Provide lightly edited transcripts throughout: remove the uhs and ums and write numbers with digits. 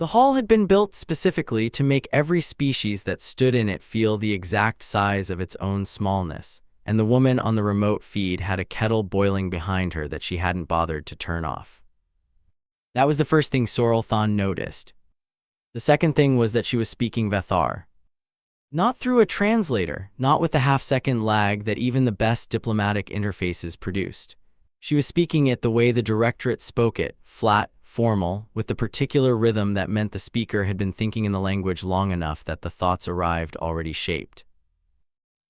The hall had been built specifically to make every species that stood in it feel the exact size of its own smallness, and the woman on the remote feed had a kettle boiling behind her that she hadn't bothered to turn off. That was the first thing Sorrel Thon noticed. The second thing was that she was speaking Vethar. Not through a translator, not with the half-second lag that even the best diplomatic interfaces produced. She was speaking it the way the directorate spoke it, flat, formal, with the particular rhythm that meant the speaker had been thinking in the language long enough that the thoughts arrived already shaped.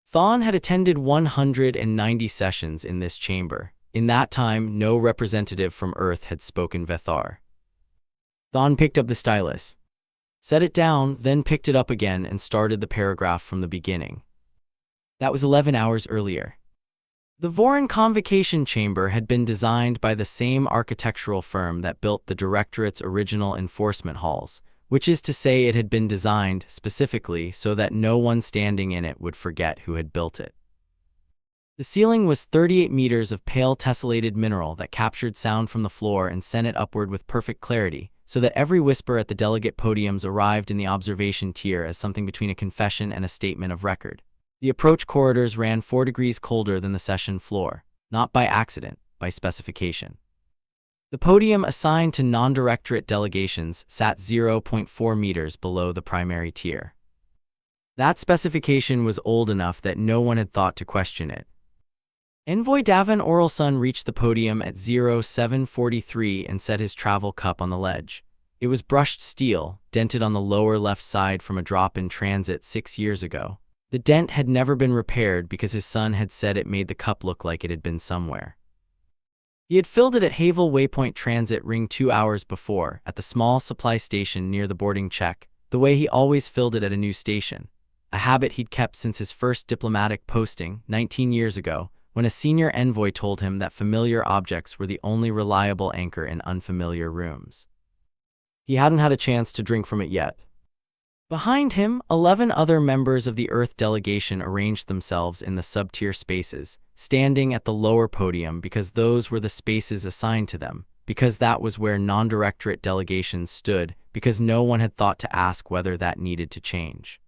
Thon had attended 190 sessions in this chamber. In that time, no representative from Earth had spoken Vethar. Thon picked up the stylus, set it down, then picked it up again and started the paragraph from the beginning. That was 11 hours earlier. The Voron Convocation Chamber had been designed by the same architectural firm that built the Directorate's original enforcement halls, which is to say it had been designed specifically so that no one standing in it would forget who had built it. The ceiling was 38 meters of pale tessellated mineral that captured sound from the floor and sent it upward with perfect clarity, so that every whisper at the delegate podiums arrived in the observation tier as something between a confession and a statement of record. The approach corridors ran 4 degrees colder than the session floor, not by accident, by specification. The podium assigned to non-directorate delegations sat 0.4 meters below the primary tier. That specification was old enough that no one had thought to question it. Envoy Davin Oralson reached the podium at 0743 and set his travel cup on the ledge. It was brushed steel, dented on the lower left side from a drop in transit 6 years ago. The dent had never been repaired because his son had said it made the cup look like it had been somewhere. He had filled it at Havel Waypoint Transit Ring 2 hours before, at the small supply station near the boarding check, the way he always filled it at a new station, a habit he'd kept since his first diplomatic posting 19 years ago, when a senior envoy told him that familiar objects were the only reliable anchor in unfamiliar rooms. He hadn't had a chance to drink from it yet. Behind him, 11 other members of the Earth delegation arranged themselves in the sub-tier spaces, standing at the lower podium because those were the spaces assigned to them, because that was where non-directorate delegations stood, because no one had thought to ask whether that needed to change.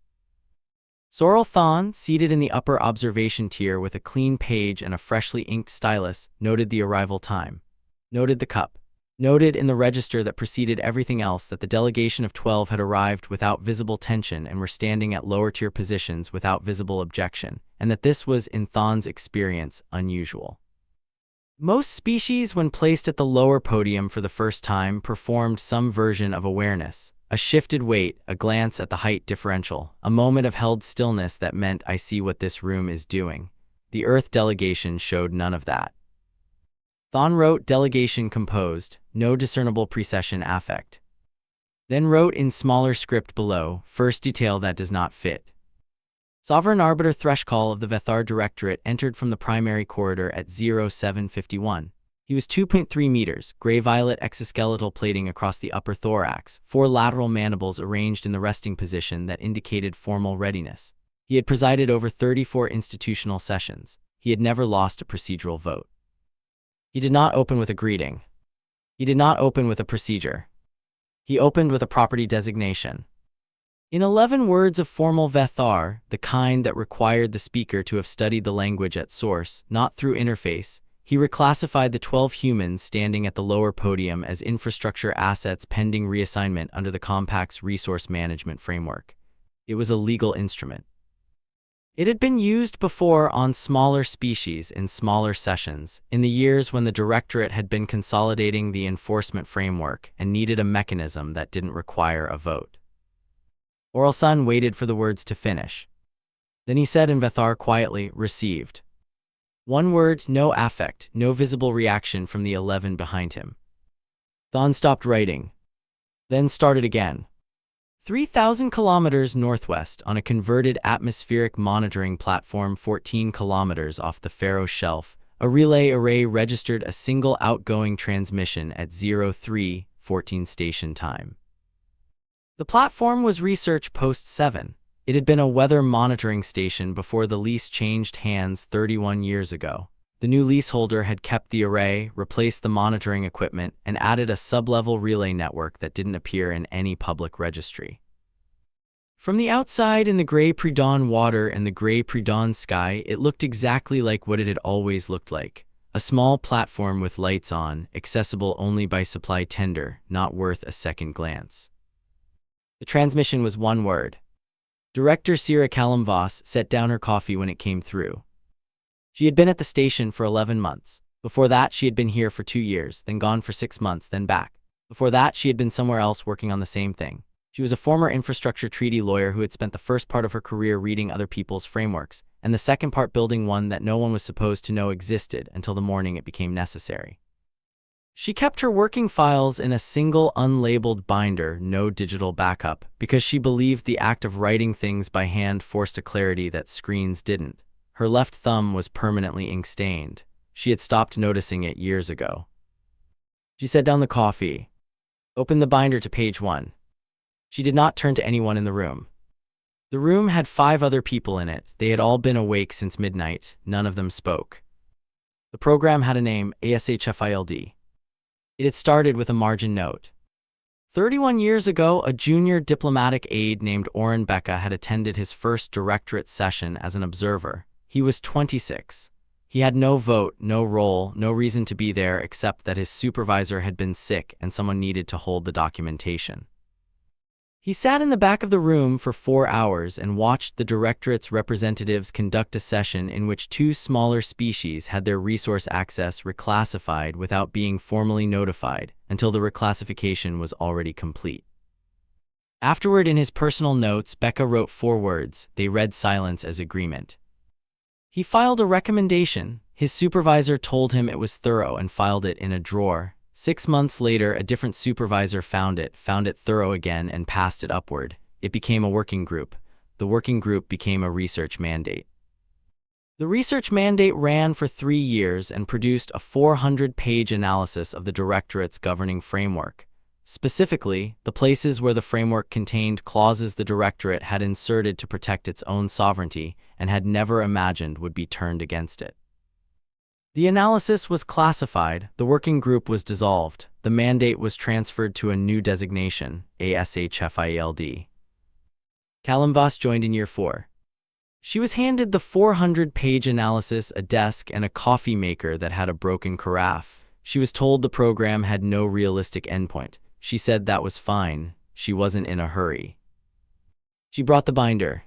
Sorrel Thon, seated in the upper observation tier with a clean page and a freshly inked stylus, noted the arrival time, noted the cup, noted in the register that preceded everything else that the delegation of 12 had arrived without visible tension and were standing at lower-tier positions without visible objection, and that this was, in Thon's experience, unusual. Most species, when placed at the lower podium for the first time, performed some version of awareness, a shifted weight, a glance at the height differential, a moment of held stillness that meant I see what this room is doing. The Earth delegation showed none of that. Thon wrote delegation composed, no discernible precession affect. Then wrote in smaller script below, first detail that does not fit. Sovereign Arbiter Threscall of the Vethar Directorate entered from the primary corridor at 0751. He was 2.3 meters, gray-violet exoskeletal plating across the upper thorax, 4 lateral mandibles arranged in the resting position that indicated formal readiness. He had presided over 34 institutional sessions. He had never lost a procedural vote. He did not open with a greeting. He did not open with a procedure. He opened with a property designation. In 11 words of formal Vethar, the kind that required the speaker to have studied the language at source, not through interface, he reclassified the 12 humans standing at the lower podium as infrastructure assets pending reassignment under the Compact's resource management framework. It was a legal instrument. It had been used before on smaller species in smaller sessions, in the years when the Directorate had been consolidating the enforcement framework and needed a mechanism that didn't require a vote. Oralson waited for the words to finish. Then he said in Vethar quietly, received. One word, no affect, no visible reaction from the 11 behind him. Thon stopped writing. Then started again. 3,000 kilometers northwest on a converted atmospheric monitoring platform 14 kilometers off the Faroe Shelf, a relay array registered a single outgoing transmission at 03:14 station time. The platform was Research Post 7. It had been a weather monitoring station before the lease changed hands 31 years ago. The new leaseholder had kept the array, replaced the monitoring equipment, and added a sub-level relay network that didn't appear in any public registry. From the outside, in the gray pre-dawn water and the gray pre-dawn sky, it looked exactly like what it had always looked like. A small platform with lights on, accessible only by supply tender, not worth a second glance. The transmission was one word. Director Sira Kalamvas set down her coffee when it came through. She had been at the station for 11 months. Before that, she had been here for 2 years, then gone for 6 months, then back. Before that, she had been somewhere else working on the same thing. She was a former infrastructure treaty lawyer who had spent the first part of her career reading other people's frameworks, and the second part building one that no one was supposed to know existed until the morning it became necessary. She kept her working files in a single unlabeled binder, no digital backup, because she believed the act of writing things by hand forced a clarity that screens didn't. Her left thumb was permanently ink-stained. She had stopped noticing it years ago. She set down the coffee, opened the binder to page 1. She did not turn to anyone in the room. The room had 5 other people in it. They had all been awake since midnight. None of them spoke. The program had a name, HFY. It had started with a margin note. 31 years ago, a junior diplomatic aide named Oren Becca had attended his first directorate session as an observer. He was 26. He had no vote, no role, no reason to be there except that his supervisor had been sick and someone needed to hold the documentation. He sat in the back of the room for 4 hours and watched the directorate's representatives conduct a session in which 2 smaller species had their resource access reclassified without being formally notified until the reclassification was already complete. Afterward, in his personal notes, Becca wrote 4 words. They read silence as agreement. He filed a recommendation. His supervisor told him it was thorough and filed it in a drawer. 6 months later, a different supervisor found it thorough again, and passed it upward. It became a working group. The working group became a research mandate. The research mandate ran for 3 years and produced a 400-page analysis of the directorate's governing framework. Specifically, the places where the framework contained clauses the directorate had inserted to protect its own sovereignty and had never imagined would be turned against it. The analysis was classified, the working group was dissolved, the mandate was transferred to a new designation, SHFILD. Kalamvas joined in year 4. She was handed the 400-page analysis, a desk, and a coffee maker that had a broken carafe. She was told the program had no realistic endpoint. She said that was fine. She wasn't in a hurry. She brought the binder.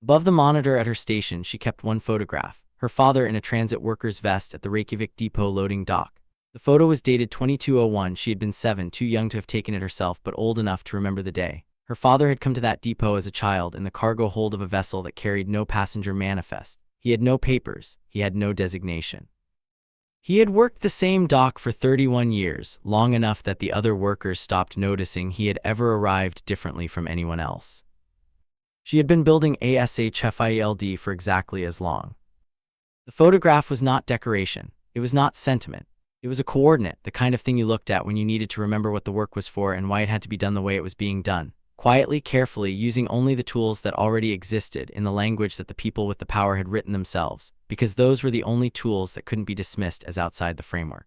Above the monitor at her station, she kept one photograph. Her father in a transit worker's vest at the Reykjavik depot loading dock. The photo was dated 2201. She had been 7, too young to have taken it herself, but old enough to remember the day. Her father had come to that depot as a child in the cargo hold of a vessel that carried no passenger manifest. He had no papers. He had no designation. He had worked the same dock for 31 years, long enough that the other workers stopped noticing he had ever arrived differently from anyone else. She had been building SHFILD for exactly as long. The photograph was not decoration. It was not sentiment. It was a coordinate, the kind of thing you looked at when you needed to remember what the work was for and why it had to be done the way it was being done. Quietly, carefully, using only the tools that already existed in the language that the people with the power had written themselves, because those were the only tools that couldn't be dismissed as outside the framework.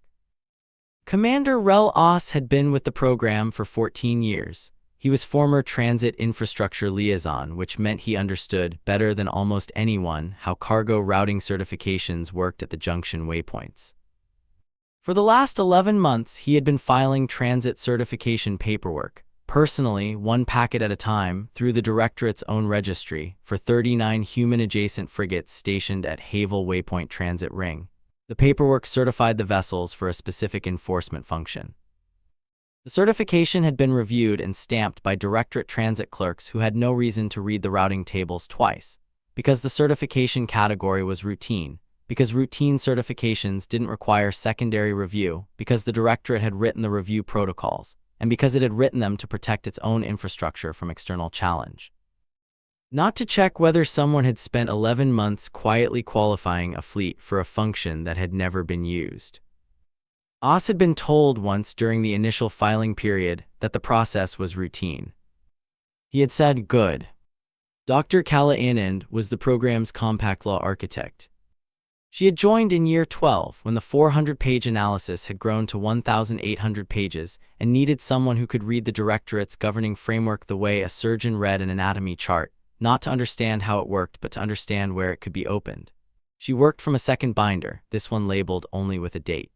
Commander Rel Oss had been with the program for 14 years. He was former transit infrastructure liaison, which meant he understood, better than almost anyone, how cargo routing certifications worked at the junction waypoints. For the last 11 months, he had been filing transit certification paperwork, personally, 1 packet at a time, through the Directorate's own registry, for 39 human-adjacent frigates stationed at Havel Waypoint Transit Ring. The paperwork certified the vessels for a specific enforcement function. The certification had been reviewed and stamped by Directorate transit clerks who had no reason to read the routing tables twice, because the certification category was routine, because routine certifications didn't require secondary review, because the Directorate had written the review protocols, and because it had written them to protect its own infrastructure from external challenge. Not to check whether someone had spent 11 months quietly qualifying a fleet for a function that had never been used. Oss had been told once during the initial filing period that the process was routine. He had said, "Good." Dr. Kala Anand was the program's compact law architect. She had joined in year 12 when the 400-page analysis had grown to 1,800 pages and needed someone who could read the directorate's governing framework the way a surgeon read an anatomy chart, not to understand how it worked but to understand where it could be opened. She worked from a second binder, this one labeled only with a date.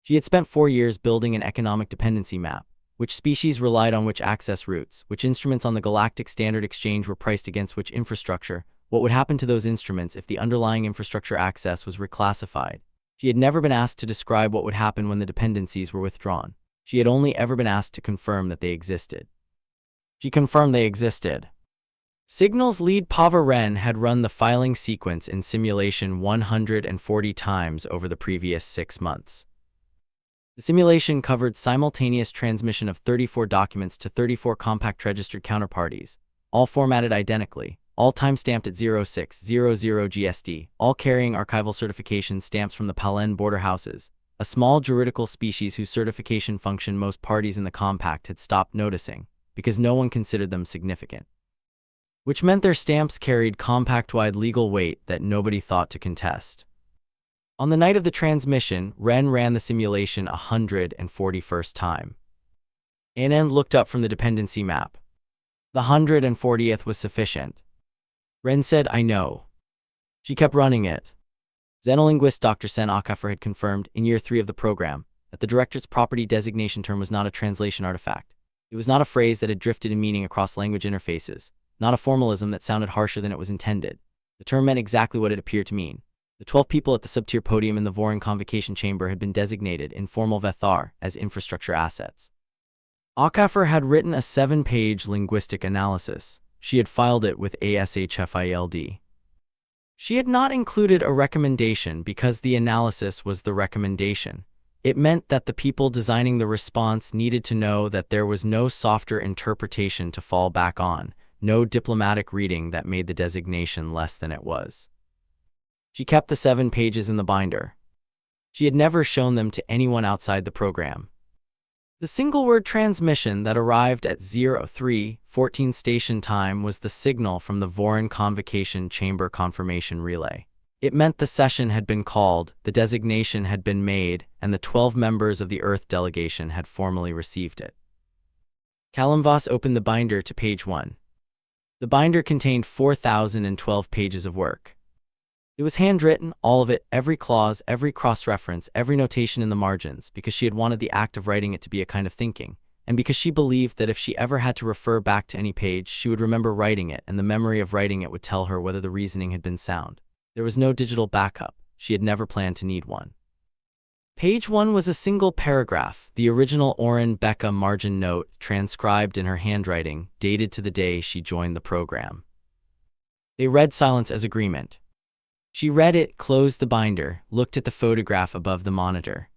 She had spent 4 years building an economic dependency map, which species relied on which access routes, which instruments on the Galactic Standard Exchange were priced against which infrastructure, what would happen to those instruments if the underlying infrastructure access was reclassified. She had never been asked to describe what would happen when the dependencies were withdrawn. She had only ever been asked to confirm that they existed. She confirmed they existed. Signal's lead Pava Ren had run the filing sequence in simulation 140 times over the previous 6 months. The simulation covered simultaneous transmission of 34 documents to 34 compact registered counterparties, all formatted identically, all time-stamped at 0600 GSD, all carrying archival certification stamps from the Palen border houses, a small juridical species whose certification function most parties in the compact had stopped noticing, because no one considered them significant. Which meant their stamps carried compact-wide legal weight that nobody thought to contest. On the night of the transmission, Ren ran the simulation 141st time. Anand looked up from the dependency map. The 140th was sufficient. Ren said, "I know." She kept running it. Xenolinguist Dr. Sen Akafer had confirmed, in year 3 of the program, that the directorate's property designation term was not a translation artifact. It was not a phrase that had drifted in meaning across language interfaces, not a formalism that sounded harsher than it was intended. The term meant exactly what it appeared to mean. The 12 people at the sub-tier podium in the Vorin Convocation Chamber had been designated in formal Vethar as infrastructure assets. Akafer had written a 7-page linguistic analysis. She had filed it with ASHFILD. She had not included a recommendation because the analysis was the recommendation. It meant that the people designing the response needed to know that there was no softer interpretation to fall back on, no diplomatic reading that made the designation less than it was. She kept the 7 pages in the binder. She had never shown them to anyone outside the program. The single-word transmission that arrived at 03:14 station time was the signal from the Vorin Convocation Chamber confirmation relay. It meant the session had been called, the designation had been made, and the 12 members of the Earth delegation had formally received it. Kalimvas opened the binder to page 1. The binder contained 4,012 pages of work. It was handwritten, all of it, every clause, every cross-reference, every notation in the margins, because she had wanted the act of writing it to be a kind of thinking, and because she believed that if she ever had to refer back to any page, she would remember writing it, and the memory of writing it would tell her whether the reasoning had been sound. There was no digital backup. She had never planned to need one. Page 1 was a single paragraph, the original Oren Becca margin note, transcribed in her handwriting, dated to the day she joined the program. They read silence as agreement. She read it, closed the binder, looked at the photograph above the monitor.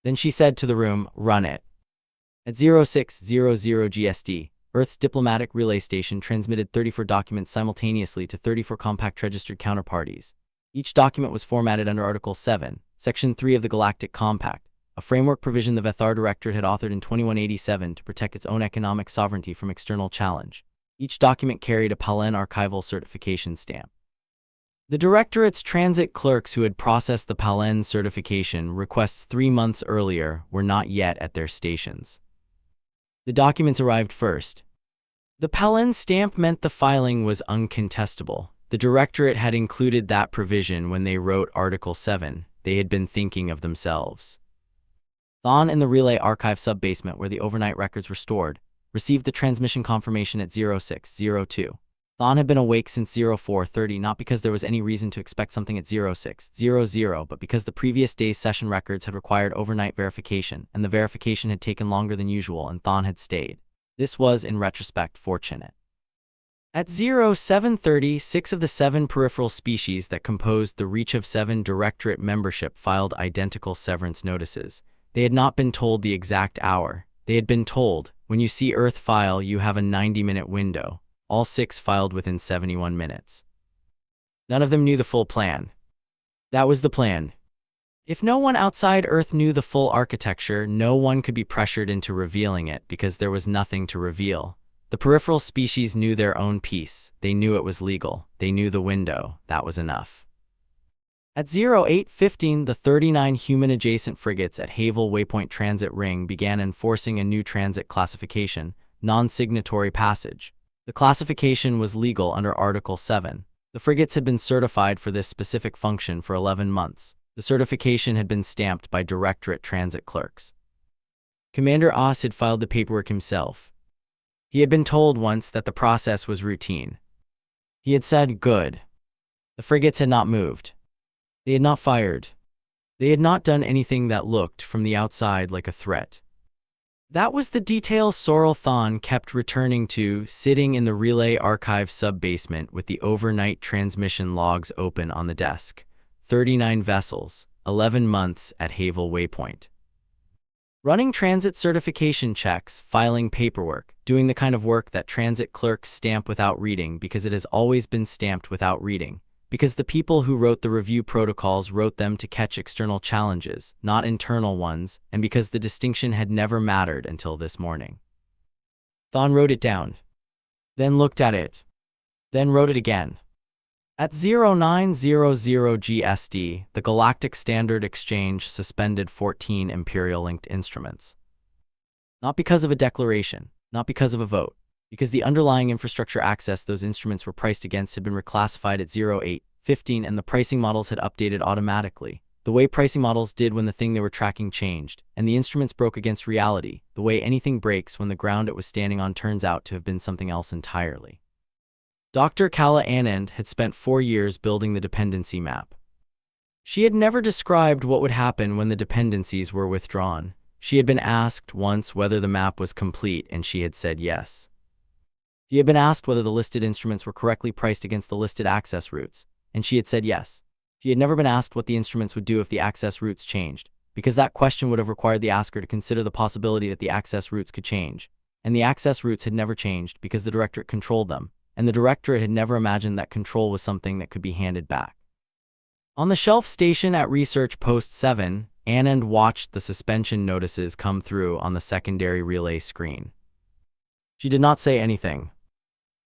Then she said to the room, "Run it." At 0600 GSD, Earth's diplomatic relay station transmitted 34 documents simultaneously to 34 compact registered counterparties. Each document was formatted under Article 7, Section 3 of the Galactic Compact, a framework provision the Vethar Directorate had authored in 2187 to protect its own economic sovereignty from external challenge. Each document carried a Palen archival certification stamp. The Directorate's transit clerks who had processed the Palen certification requests 3 months earlier were not yet at their stations. The documents arrived first. The Palen stamp meant the filing was uncontestable. The Directorate had included that provision when they wrote Article 7. They had been thinking of themselves. Thon in the Relay Archive sub-basement where the overnight records were stored, received the transmission confirmation at 0602. Thon had been awake since 0430 not because there was any reason to expect something at 0600, but because the previous day's session records had required overnight verification, and the verification had taken longer than usual and Thon had stayed. This was, in retrospect, fortunate. At 0730, 6 of the 7 peripheral species that composed the Reach of 7 Directorate membership filed identical severance notices. They had not been told the exact hour. They had been told, when you see Earth file, you have a 90-minute window. All 6 filed within 71 minutes. None of them knew the full plan. That was the plan. If no one outside Earth knew the full architecture, no one could be pressured into revealing it because there was nothing to reveal. The peripheral species knew their own piece. They knew it was legal. They knew the window. That was enough. At 08:15, the 39 human-adjacent frigates at Havel Waypoint Transit Ring began enforcing a new transit classification, non-signatory passage. The classification was legal under Article 7. The frigates had been certified for this specific function for 11 months. The certification had been stamped by Directorate Transit clerks. Commander Oss had filed the paperwork himself. He had been told once that the process was routine. He had said, "Good." The frigates had not moved. They had not fired. They had not done anything that looked, from the outside, like a threat. That was the detail Sorrel Thon kept returning to, sitting in the relay archive sub-basement with the overnight transmission logs open on the desk. 39 vessels, 11 months at Havel Waypoint. Running transit certification checks, filing paperwork, doing the kind of work that transit clerks stamp without reading because it has always been stamped without reading, because the people who wrote the review protocols wrote them to catch external challenges, not internal ones, and because the distinction had never mattered until this morning. Thon wrote it down, then looked at it, then wrote it again. At 0900 GSD, the Galactic Standard Exchange suspended 14 Imperial-linked instruments. Not because of a declaration, not because of a vote, because the underlying infrastructure access those instruments were priced against had been reclassified at 08:15 and the pricing models had updated automatically, the way pricing models did when the thing they were tracking changed, and the instruments broke against reality, the way anything breaks when the ground it was standing on turns out to have been something else entirely. Dr. Kala Anand had spent 4 years building the dependency map. She had never described what would happen when the dependencies were withdrawn. She had been asked once whether the map was complete, and she had said yes. She had been asked whether the listed instruments were correctly priced against the listed access routes, and she had said yes. She had never been asked what the instruments would do if the access routes changed, because that question would have required the asker to consider the possibility that the access routes could change. And the access routes had never changed because the Directorate controlled them, and the Directorate had never imagined that control was something that could be handed back. On the shelf station at Research Post 7, Anand watched the suspension notices come through on the secondary relay screen. She did not say anything.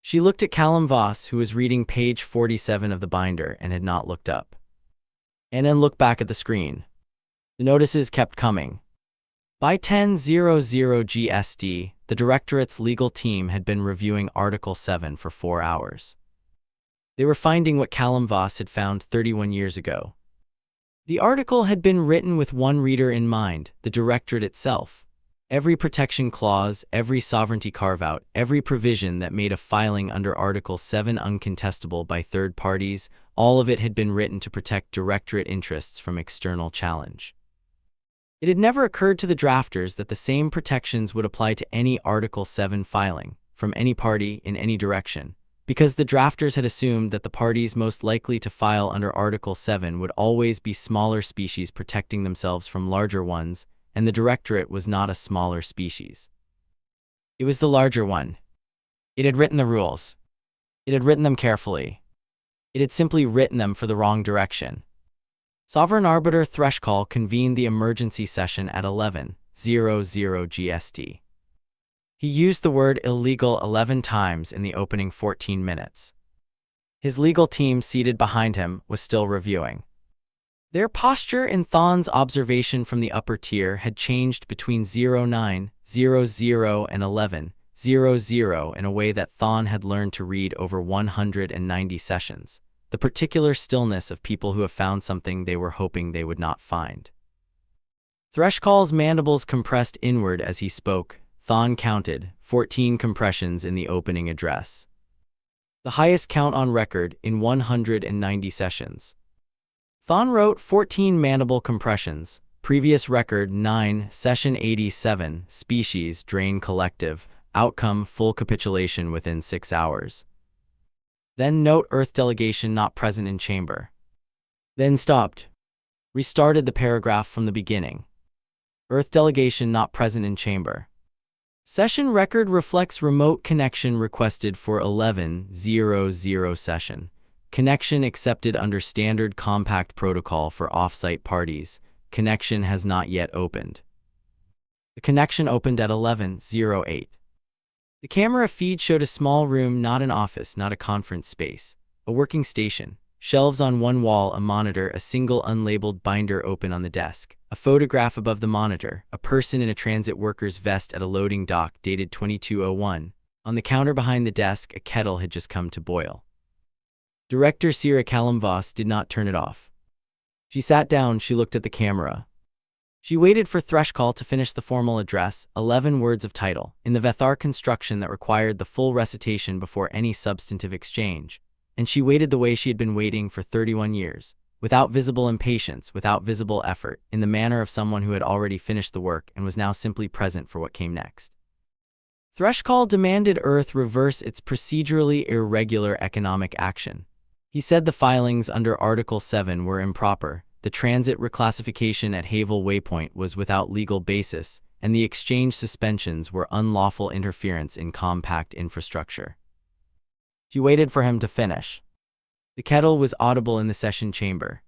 She looked at Callum Voss, who was reading page 47 of the binder and had not looked up. Anand looked back at the screen. The notices kept coming. By 10:00 GSD, the Directorate's legal team had been reviewing Article 7 for 4 hours. They were finding what Callum Voss had found 31 years ago. The article had been written with one reader in mind, the Directorate itself. Every protection clause, every sovereignty carve-out, every provision that made a filing under Article 7 uncontestable by third parties, all of it had been written to protect Directorate interests from external challenge. It had never occurred to the drafters that the same protections would apply to any Article 7 filing, from any party in any direction, because the drafters had assumed that the parties most likely to file under Article 7 would always be smaller species protecting themselves from larger ones, and the Directorate was not a smaller species. It was the larger one. It had written the rules. It had written them carefully. It had simply written them for the wrong direction. Sovereign Arbiter Threscall convened the emergency session at 11:00 GST. He used the word illegal 11 times in the opening 14 minutes. His legal team seated behind him was still reviewing. Their posture in Thon's observation from the upper tier had changed between 09:00 and 11:00 in a way that Thon had learned to read over 190 sessions, the particular stillness of people who have found something they were hoping they would not find. Threscall's mandibles compressed inward as he spoke. Thon counted 14 compressions in the opening address, the highest count on record in 190 sessions. Thon wrote 14 mandible compressions, previous record 9, session 87, species, drain collective, outcome, full capitulation within 6 hours. Then note Earth delegation not present in chamber. Then stopped. Restarted the paragraph from the beginning. Earth delegation not present in chamber. Session record reflects remote connection requested for 11:00 session. Connection accepted under Standard Compact Protocol for off-site parties. Connection has not yet opened. The connection opened at 11:08. The camera feed showed a small room, not an office, not a conference space, a working station, Shelves on one wall, a monitor, a single unlabeled binder open on the desk. A photograph above the monitor, a person in a transit worker's vest at a loading dock dated 2201. On the counter behind the desk, a kettle had just come to boil. Director Sira Kalamvas did not turn it off. She sat down, she looked at the camera. She waited for Threshkall to finish the formal address, 11 words of title, in the Vethar construction that required the full recitation before any substantive exchange. And she waited the way she had been waiting for 31 years, without visible impatience, without visible effort, in the manner of someone who had already finished the work and was now simply present for what came next. Threshkall demanded Earth reverse its procedurally irregular economic action. He said the filings under Article 7 were improper, the transit reclassification at Havel Waypoint was without legal basis, and the exchange suspensions were unlawful interference in compact infrastructure. She waited for him to finish. The kettle was audible in the session chamber.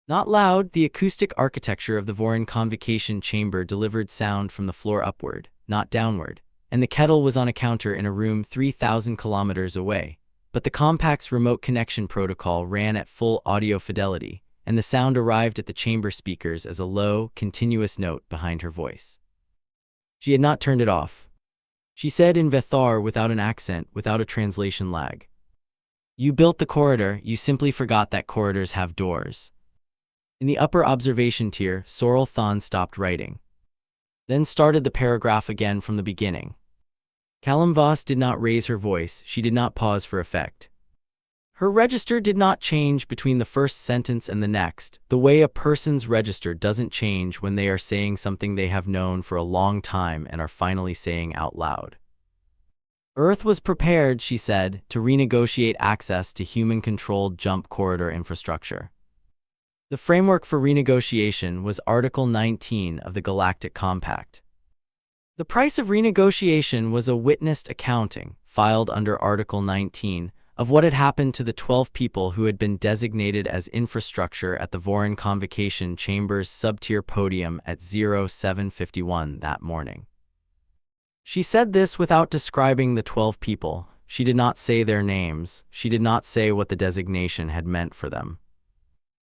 Not loud, the acoustic architecture of the Voron convocation chamber delivered sound from the floor upward, not downward, and the kettle was on a counter in a room 3,000 kilometers away. But the compact's remote connection protocol ran at full audio fidelity, and the sound arrived at the chamber speakers as a low, continuous note behind her voice. She had not turned it off. She said in Vethar without an accent, without a translation lag. You built the corridor, you simply forgot that corridors have doors. In the upper observation tier, Sorrel Thon stopped writing. Then started the paragraph again from the beginning. Kalamvas did not raise her voice, she did not pause for effect. Her register did not change between the first sentence and the next, the way a person's register doesn't change when they are saying something they have known for a long time and are finally saying out loud. Earth was prepared, she said, to renegotiate access to human-controlled jump corridor infrastructure. The framework for renegotiation was Article 19 of the Galactic Compact. The price of renegotiation was a witnessed accounting, filed under Article 19, of what had happened to the 12 people who had been designated as infrastructure at the Voron Convocation Chamber's sub-tier podium at 0751 that morning. She said this without describing the 12 people. She did not say their names. She did not say what the designation had meant for them.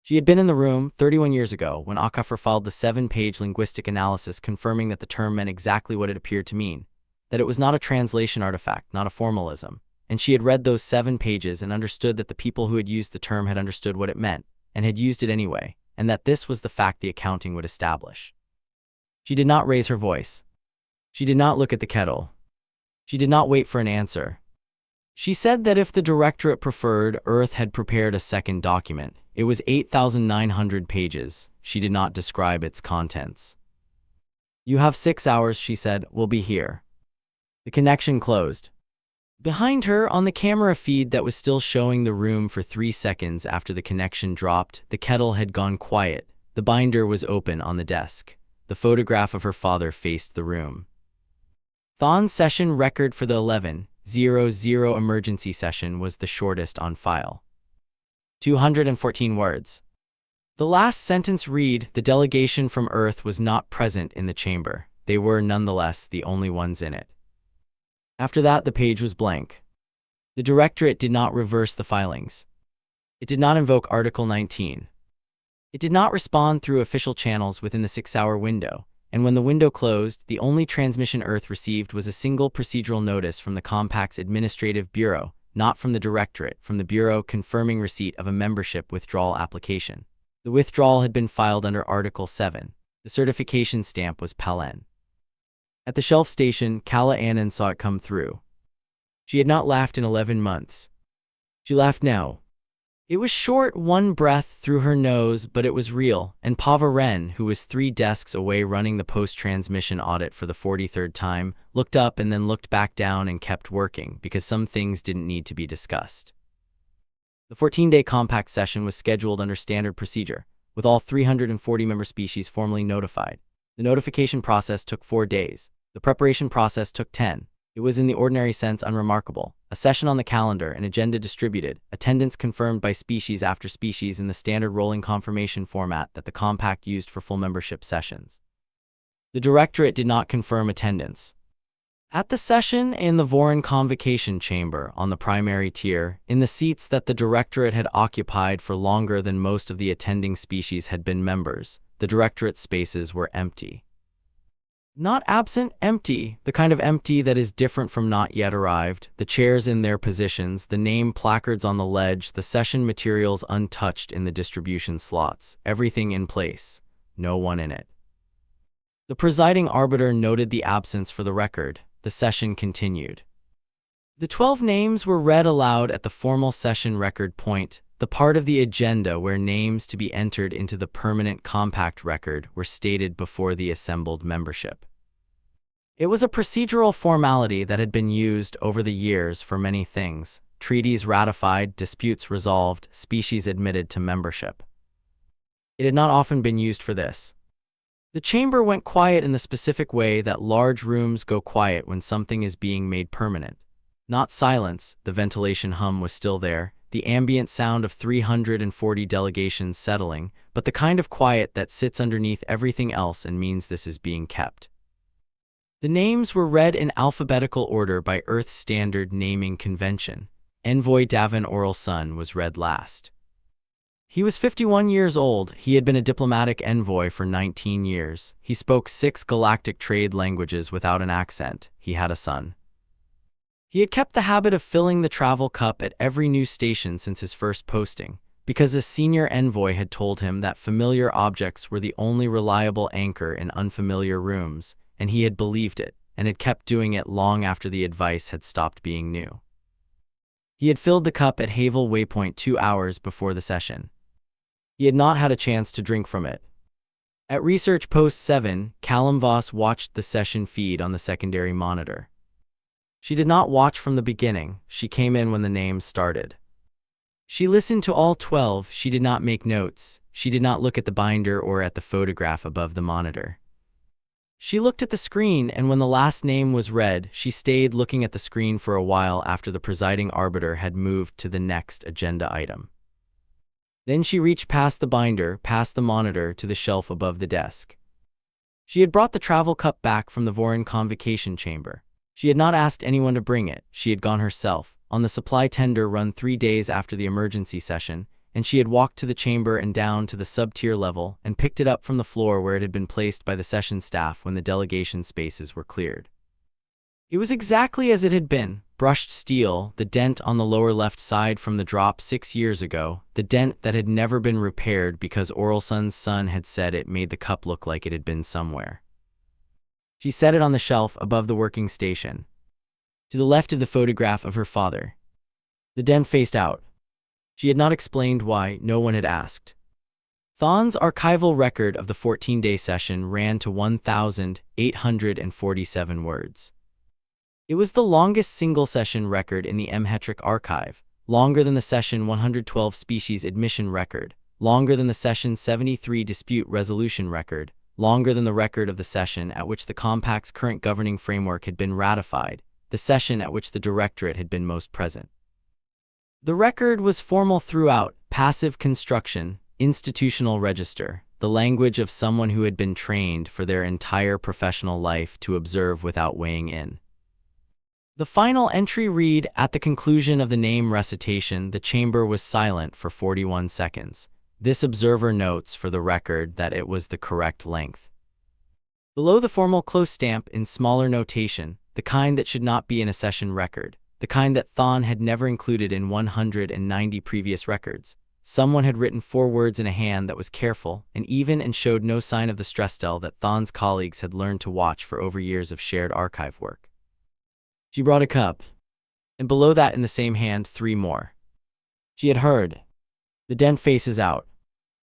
She had been in the room 31 years ago when Akafar filed the 7-page linguistic analysis confirming that the term meant exactly what it appeared to mean, that it was not a translation artifact, not a formalism. And she had read those 7 pages and understood that the people who had used the term had understood what it meant, and had used it anyway, and that this was the fact the accounting would establish. She did not raise her voice. She did not look at the kettle. She did not wait for an answer. She said that if the Directorate preferred, Earth had prepared a second document. It was 8,900 pages. She did not describe its contents. You have 6 hours, she said, we'll be here. The connection closed. Behind her, on the camera feed that was still showing the room for 3 seconds after the connection dropped, the kettle had gone quiet. The binder was open on the desk. The photograph of her father faced the room. Thon's session record for the 11:00 emergency session was the shortest on file. 214 words. The last sentence read, the delegation from Earth was not present in the chamber. They were nonetheless the only ones in it. After that, the page was blank. The Directorate did not reverse the filings. It did not invoke Article 19. It did not respond through official channels within the 6-hour window, and when the window closed, the only transmission Earth received was a single procedural notice from the Compact's Administrative Bureau, not from the Directorate, from the Bureau confirming receipt of a membership withdrawal application. The withdrawal had been filed under Article 7. The certification stamp was Palen. At the shelf station, Kala Anand saw it come through. She had not laughed in 11 months. She laughed now. It was short, one breath through her nose, but it was real, and Pava Ren, who was 3 desks away running the post-transmission audit for the 43rd time, looked up and then looked back down and kept working, because some things didn't need to be discussed. The 14-day compact session was scheduled under standard procedure, with all 340 member species formally notified. The notification process took 4 days. The preparation process took 10. It was in the ordinary sense unremarkable. A session on the calendar, an agenda distributed, attendance confirmed by species after species in the standard rolling confirmation format that the Compact used for full membership sessions. The Directorate did not confirm attendance. At the session in the Voron Convocation Chamber on the primary tier, in the seats that the Directorate had occupied for longer than most of the attending species had been members, the Directorate spaces were empty. Not absent, empty, the kind of empty that is different from not yet arrived, the chairs in their positions, the name placards on the ledge, the session materials untouched in the distribution slots, everything in place, no one in it. The presiding arbiter noted the absence for the record. The session continued. The 12 names were read aloud at the formal session record point, the part of the agenda where names to be entered into the permanent compact record were stated before the assembled membership. It was a procedural formality that had been used over the years for many things: treaties ratified, disputes resolved, species admitted to membership. It had not often been used for this. The chamber went quiet in the specific way that large rooms go quiet when something is being made permanent. Not silence, the ventilation hum was still there, the ambient sound of 340 delegations settling, but the kind of quiet that sits underneath everything else and means this is being kept. The names were read in alphabetical order by Earth's standard naming convention. Envoy Davin Oralson was read last. He was 51 years old. He had been a diplomatic envoy for 19 years. He spoke 6 galactic trade languages without an accent. He had a son. He had kept the habit of filling the travel cup at every new station since his first posting, because a senior envoy had told him that familiar objects were the only reliable anchor in unfamiliar rooms, and he had believed it, and had kept doing it long after the advice had stopped being new. He had filled the cup at Havel Waypoint 2 hours before the session. He had not had a chance to drink from it. At Research Post 7, Callum Voss watched the session feed on the secondary monitor. She did not watch from the beginning. She came in when the names started. She listened to all 12. She did not make notes. She did not look at the binder or at the photograph above the monitor. She looked at the screen, and when the last name was read, she stayed looking at the screen for a while after the presiding arbiter had moved to the next agenda item. Then she reached past the binder, past the monitor, to the shelf above the desk. She had brought the travel cup back from the Voron Convocation Chamber. She had not asked anyone to bring it. She had gone herself, on the supply tender run 3 days after the emergency session, and she had walked to the chamber and down to the sub-tier level and picked it up from the floor where it had been placed by the session staff when the delegation spaces were cleared. It was exactly as it had been: brushed steel, the dent on the lower left side from the drop 6 years ago, the dent that had never been repaired because Oralson's son had said it made the cup look like it had been somewhere. She set it on the shelf above the working station, to the left of the photograph of her father. The dent faced out. She had not explained why. No one had asked. Thon's archival record of the 14-day session ran to 1,847 words. It was the longest single-session record in the Mhetric archive, longer than the session 112 species admission record, longer than the session 73 dispute resolution record, longer than the record of the session at which the Compact's current governing framework had been ratified, the session at which the Directorate had been most present. The record was formal throughout: passive construction, institutional register, the language of someone who had been trained for their entire professional life to observe without weighing in. The final entry read: at the conclusion of the name recitation, the chamber was silent for 41 seconds. This observer notes for the record that it was the correct length. Below the formal close stamp in smaller notation, the kind that should not be in a session record, the kind that Thon had never included in 190 previous records. Someone had written 4 words in a hand that was careful and even and showed no sign of the stressdel that Thon's colleagues had learned to watch for over years of shared archive work. She brought a cup, and below that in the same hand 3 more. She had heard. The dent faces out.